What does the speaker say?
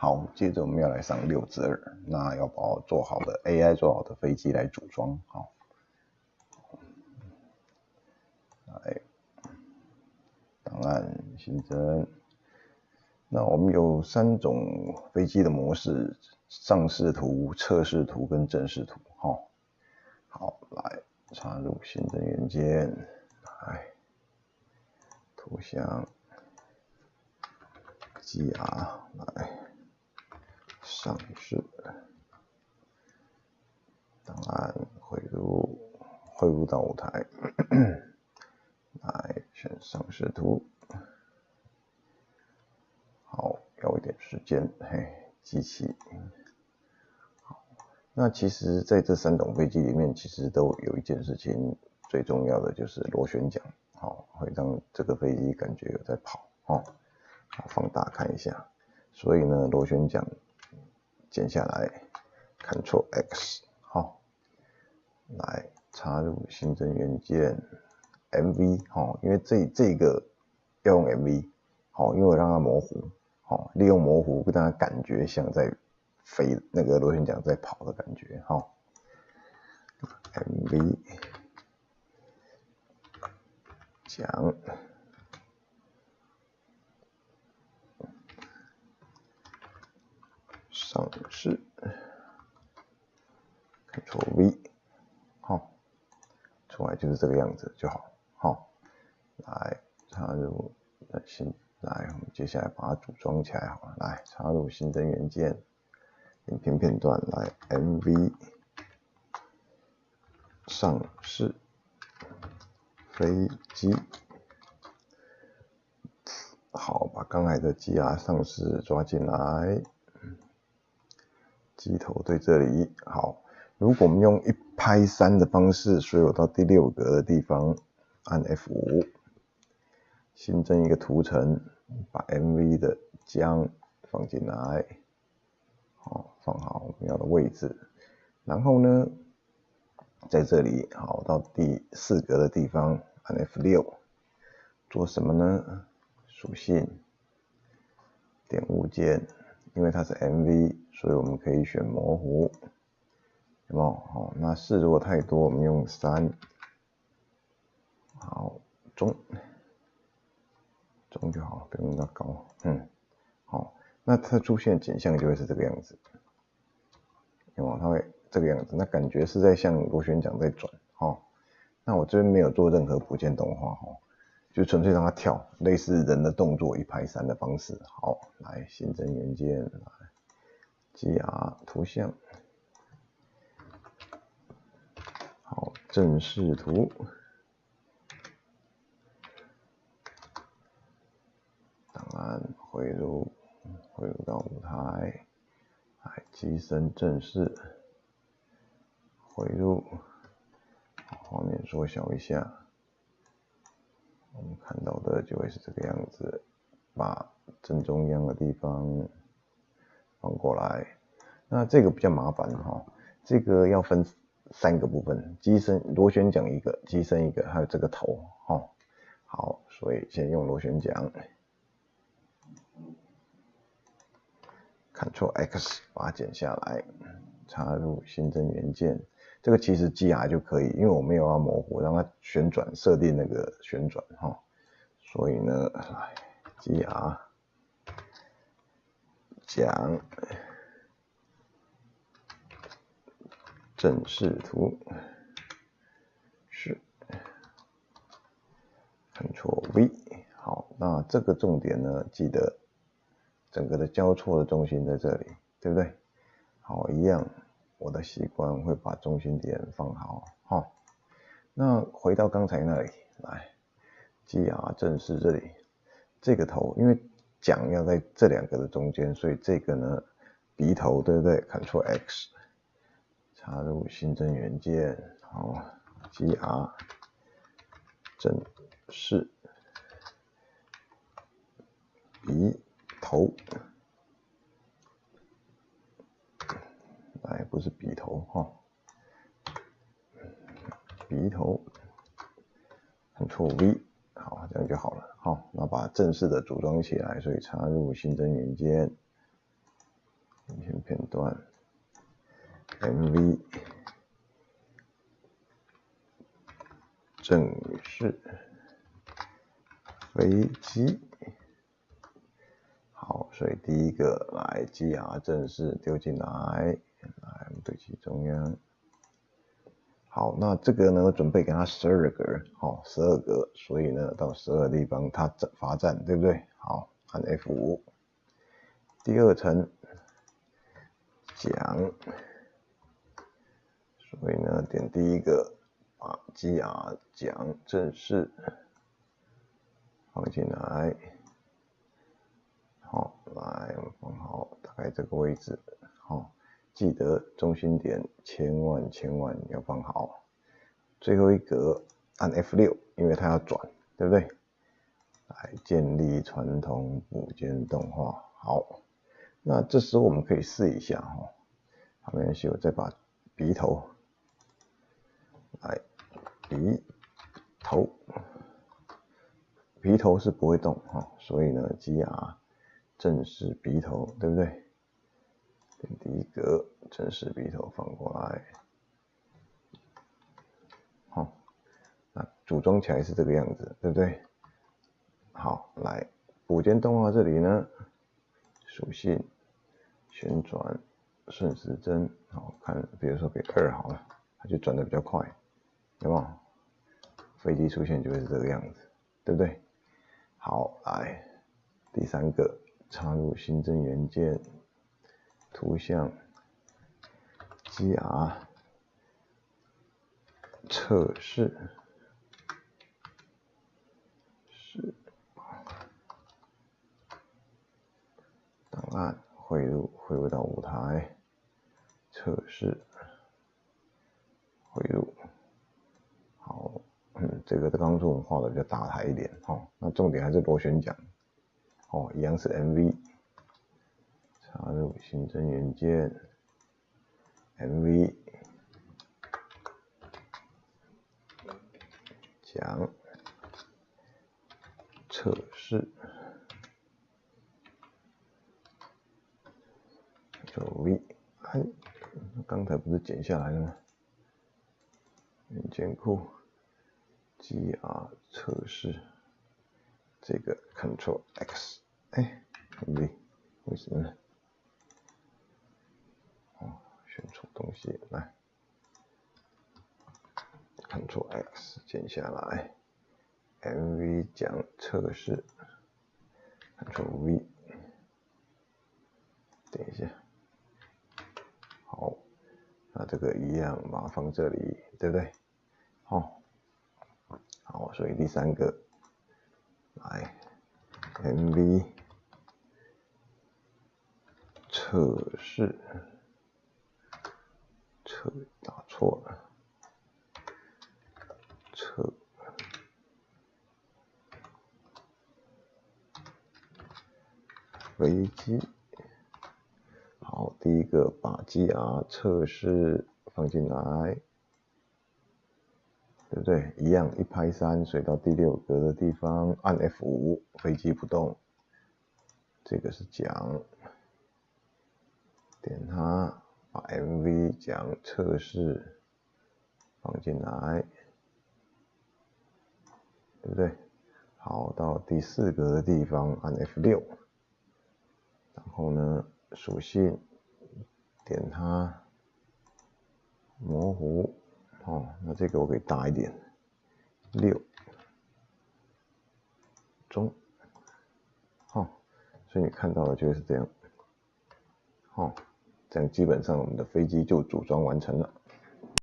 好，接着我们要来上6之2，那要把做好的 AI 做好的飞机来组装。好，来档案新增。那我们有3种飞机的模式：上视图、测试图跟正视图。好，来插入新增元件，来图像 GR 来上市，档案汇入到舞台，来选上视图。好，要一点时间，机器。好，那其实在这3种飞机里面，其实都有一件事情最重要的就是螺旋桨，会让这个飞机感觉有在跑。好，放大看一下。所以呢，螺旋桨剪下来 ，Ctrl X， 好，来插入新增元件 MV， 因为这个要用 MV， 因为我让它模糊，利用模糊让它感觉像在飞，那个螺旋桨在跑的感觉，MV 桨。上市 ，Ctrl V， 出来就是这个样子就好。来插入来，我们接下来把它组装起来好了。来插入新增元件，影片片段，来 MV 上市飞机。好，把刚才的 GR 上市抓进来。机头对这里。好，如果我们用1拍3的方式，所以我到第6格的地方按 F5， 新增一个图层，把 MV 的浆放进来，放好我们要的位置。然后呢，在这里好到第4格的地方按 F6， 做什么呢？属性点物件，因为它是 MV， 所以我们可以选模糊，有没有？好，那4如果太多，我们用3。好，中就好，不用那么高。好，那它出现景象就会是这个样子，有没有？它会这个样子，那感觉是在像螺旋桨在转。那我这边没有做任何补件动画，就纯粹让它跳，类似人的动作1拍3的方式。好，来新增元件，来 GR 图像，好，正视图，档案汇入到舞台，来机身正视，汇入，画面缩小一下。我们看到的就会是这个样子，把正中央的地方放过来。那这个比较麻烦，这个要分3个部分，机身螺旋桨一个，机身一个，还有这个头。好，所以先用螺旋桨 ，Ctrl X 把它剪下来，插入新增元件。这个其实 GR 就可以，因为我没有要模糊，让它旋转，设定那个旋转，所以呢，来 GR 桨正视图是 Ctrl V。好，那这个重点呢，记得整个的交错的中心在这里，对不对？好，一样。我的习惯会把中心点放好，那回到刚才那里来 ，GR 正视这里，这个头，因为桨要在这2个的中间，所以这个呢，鼻头，对不对 ？Ctrl X， 插入新增元件，好 ，GR 正视鼻头。来，不是笔头鼻头 Ctrl V， 好，这样就好了。好，那把正式的组装起来，所以插入新增元件，影片片段 MV 正式飞机。好，所以第一个来GR正式丢进来，来我们对齐中央。好，那这个呢，准备给它12格，好，12格，所以呢，到12的地方它罚站，对不对？好，按 F5。第二层讲，所以呢，点第一个，把 GR 讲正式放进来。好，来我们放好，大概这个位置，好。记得中心点千万要放好。最后一格按 F6，因为它要转，对不对？来建立传统补间动画。好，那这时候我们可以试一下哈。好，没关系，我再把鼻头来，鼻头是不会动哈，所以呢 ，GR 正式鼻头，对不对？点第一格，正式鼻头放过来，好，那组装起来是这个样子，对不对？好，来补间动画这里呢，属性旋转顺时针，好看，比如说给2好了，它就转得比较快，有没有？飞机出现就会是这个样子，对不对？好，来第三个，插入新增元件。图像 GR 测试是档案汇入到舞台测试汇入。好，这个刚刚说我们画的比较大台一点哦，那重点还是螺旋桨哦，一样是 MV。插入新增元件 MV 讲测试，V， 刚才不是剪下来了吗？元件库 GR 测试，这个 Ctrl X， MV 为什么呢？选错东西，来 Ctrl X 剪下来 ，MV 讲测试 ，Ctrl V， 等一下，好，那这个一样把它放这里，对不对？好，所以第三个来 MV 测试。打错了，飞机。好，第一个把 GR 测试放进来，对不对？一样1拍3，所以到第6格的地方按 F5， 飞机不动。这个是讲，点它。把 MV 讲测试放进来，对不对？好，到第4格的地方按 F6， 然后呢，属性点它，模糊，那这个我可以大一点，6中，所以你看到的就是这样，这样基本上我们的飞机就组装完成了。